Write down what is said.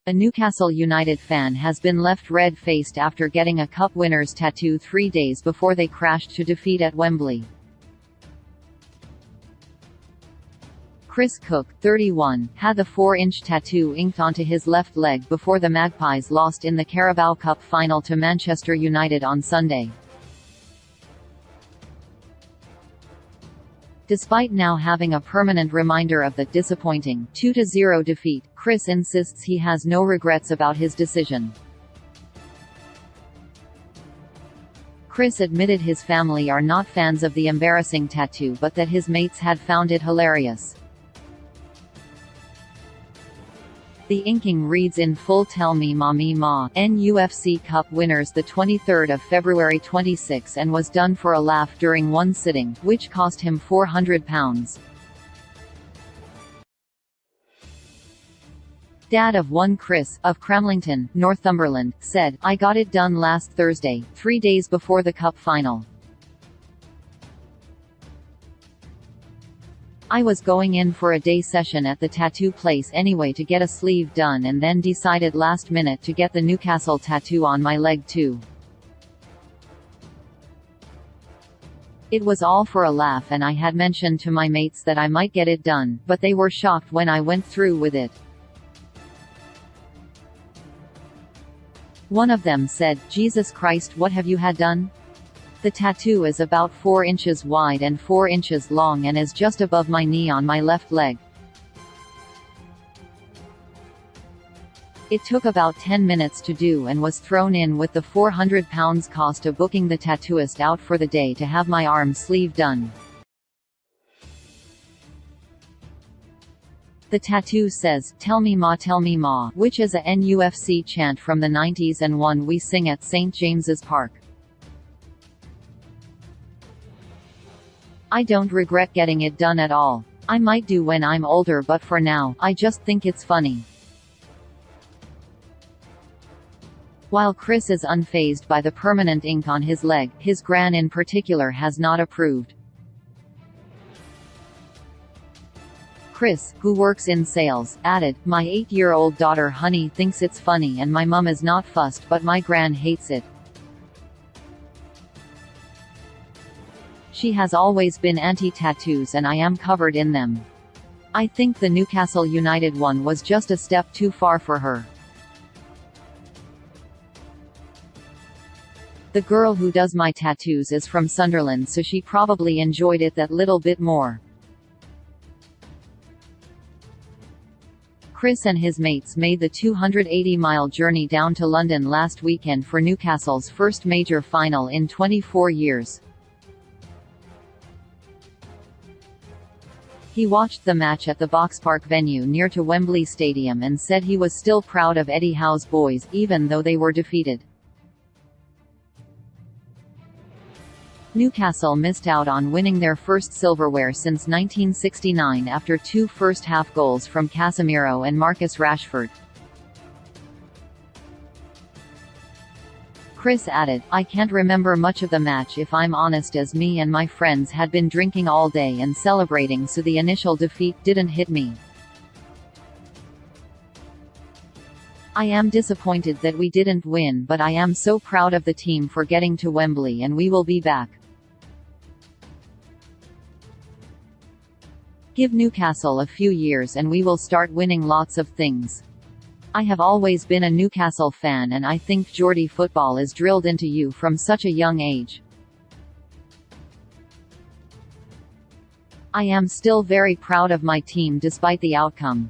A Newcastle United fan has been left red-faced after getting a cup winner's tattoo 3 days before they crashed to defeat at Wembley. Chris Cook, 31, had the 4-inch tattoo inked onto his left leg before the Magpies lost in the Carabao Cup final to Manchester United on Sunday. Despite now having a permanent reminder of the disappointing 2-0 defeat, Chris insists he has no regrets about his decision. Chris admitted his family are not fans of the embarrassing tattoo but that his mates had found it hilarious. The inking reads in full, "Tell me ma me ma, NFC Cup winners the 23rd of February 26, and was done for a laugh during one sitting, which cost him £400. Dad of one Chris, of Cramlington, Northumberland, said, "I got it done last Thursday, 3 days before the cup final. I was going in for a day session at the tattoo place anyway to get a sleeve done and then decided last minute to get the Newcastle tattoo on my leg too. It was all for a laugh and I had mentioned to my mates that I might get it done, but they were shocked when I went through with it." One of them said, "Jesus Christ, what have you had done? The tattoo is about 4 inches wide and 4 inches long and is just above my knee on my left leg. It took about 10 minutes to do and was thrown in with the £400 cost of booking the tattooist out for the day to have my arm sleeve done." The tattoo says, "Tell me ma," which is a NUFC chant from the 90s and one we sing at St James's Park. "I don't regret getting it done at all. I might do when I'm older, but for now, I just think it's funny." While Chris is unfazed by the permanent ink on his leg, his gran in particular has not approved. Chris, who works in sales, added, "My 8-year-old daughter Honey thinks it's funny and my mum is not fussed, but my gran hates it. She has always been anti-tattoos and I am covered in them. I think the Newcastle United one was just a step too far for her." "The girl who does my tattoos is from Sunderland, so she probably enjoyed it that little bit more." Chris and his mates made the 280-mile journey down to London last weekend for Newcastle's first major final in 24 years. He watched the match at the Boxpark venue near to Wembley Stadium and said he was still proud of Eddie Howe's boys, even though they were defeated. Newcastle missed out on winning their first silverware since 1969 after 2 first-half goals from Casemiro and Marcus Rashford. Chris added, "I can't remember much of the match if I'm honest, as me and my friends had been drinking all day and celebrating, so the initial defeat didn't hit me. I am disappointed that we didn't win, but I am so proud of the team for getting to Wembley and we will be back. Give Newcastle a few years and we will start winning lots of things. I have always been a Newcastle fan and I think Geordie football is drilled into you from such a young age. I am still very proud of my team despite the outcome.